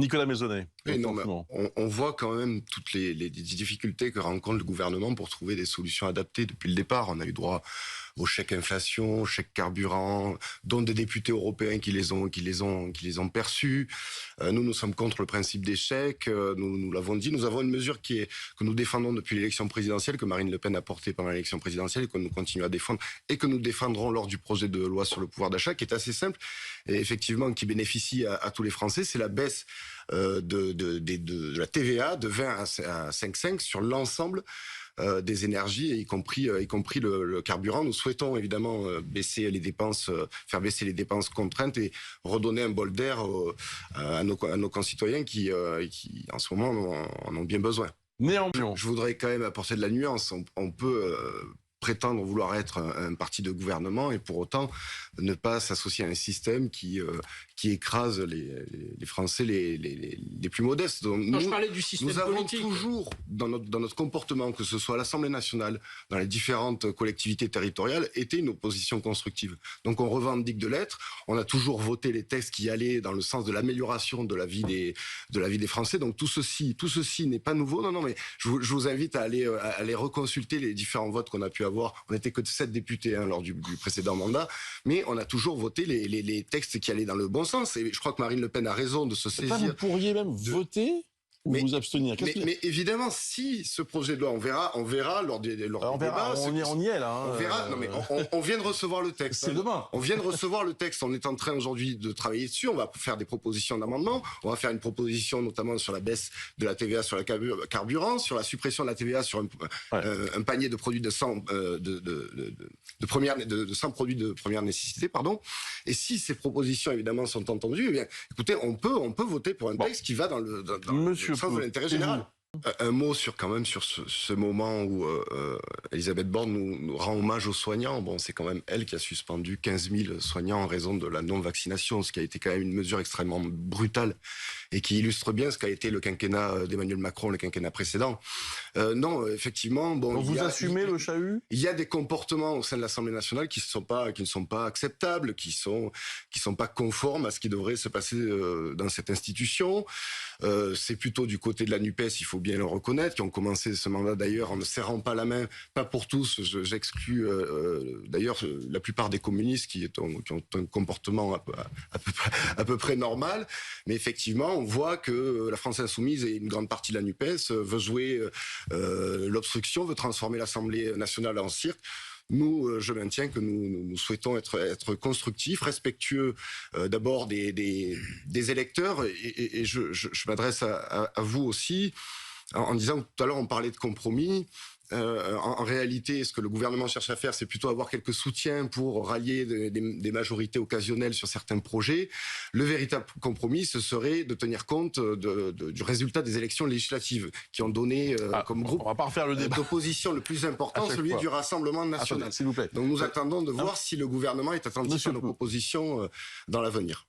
Nicolas Maisonnet. Oui, non, mais on voit quand même toutes les difficultés que rencontre le gouvernement pour trouver des solutions adaptées depuis le départ. On a eu droit au chèque inflation, au chèque carburant, dont des députés européens qui les ont perçus. Nous sommes contre le principe des chèques. Nous l'avons dit. Nous avons une mesure que nous défendons depuis l'élection présidentielle, que Marine Le Pen a portée pendant l'élection présidentielle et que nous continuons à défendre et que nous défendrons lors du projet de loi sur le pouvoir d'achat, qui est assez simple et effectivement qui bénéficie à tous les Français. C'est la baisse de la TVA de 20 à 5,5 sur l'ensemble des énergies, y compris le carburant. Nous souhaitons évidemment baisser les dépenses, faire baisser les dépenses contraintes et redonner un bol d'air à nos concitoyens qui en ce moment en ont bien besoin. Néanmoins, je voudrais quand même apporter de la nuance. On peut prétendre vouloir être un parti de gouvernement et pour autant ne pas s'associer à un système qui écrase les Français les plus modestes. Donc, non, je parlais du système politique. Nous avons toujours, dans notre comportement, que ce soit à l'Assemblée nationale, dans les différentes collectivités territoriales, été une opposition constructive. Donc on revendique de l'être. On a toujours voté les textes qui allaient dans le sens de l'amélioration de la vie des Français. Donc tout ceci n'est pas nouveau. Non, mais je vous invite à aller reconsulter les différents votes qu'on a pu avoir. On n'était que 7 députés lors du précédent mandat, mais on a toujours voté les textes qui allaient dans le bon sens. Et je crois que Marine Le Pen a raison de se saisir. Vous pourriez même voter ou vous abstenir. Mais évidemment, si ce projet de loi, on verra lors des débats. On y est là. On verra. Non, mais on vient de recevoir le texte. C'est demain. On vient de recevoir le texte. On est en train aujourd'hui de travailler dessus. On va faire des propositions d'amendement. On va faire une proposition notamment sur la baisse de la TVA sur le carburant, sur la suppression de la TVA sur un panier de produits de 100 produits de première nécessité, pardon. Et si ces propositions évidemment sont entendues, eh bien, écoutez, on peut voter pour un texte qui va dans le sens de l'intérêt général. Un mot sur ce moment où Elisabeth Borne nous rend hommage aux soignants. Bon, c'est quand même elle qui a suspendu 15 000 soignants en raison de la non-vaccination, ce qui a été quand même une mesure extrêmement brutale et qui illustre bien ce qu'a été le quinquennat d'Emmanuel Macron, le quinquennat précédent. Non, effectivement, bon. Donc vous assumez le chahut ? Il y a des comportements au sein de l'Assemblée nationale qui ne sont pas acceptables, qui sont pas conformes à ce qui devrait se passer dans cette institution. C'est plutôt du côté de la NUPES, il faut bien le reconnaître, qui ont commencé ce mandat d'ailleurs en ne serrant pas la main, pas pour tous, j'exclus d'ailleurs la plupart des communistes qui ont un comportement à peu près normal, mais effectivement on voit que la France insoumise et une grande partie de la NUPES veut jouer l'obstruction, veut transformer l'Assemblée nationale en cirque. Nous, je maintiens que nous souhaitons être constructifs, respectueux d'abord des électeurs et je m'adresse à vous aussi en disant que tout à l'heure on parlait de compromis. En réalité, ce que le gouvernement cherche à faire, c'est plutôt avoir quelques soutiens pour rallier des majorités occasionnelles sur certains projets. Le véritable compromis, ce serait de tenir compte du résultat des élections législatives qui ont donné comme groupe d'opposition le plus important, celui du Rassemblement national. S'il vous plaît. Donc nous attendons de voir si le gouvernement est attentif à nos propositions dans l'avenir.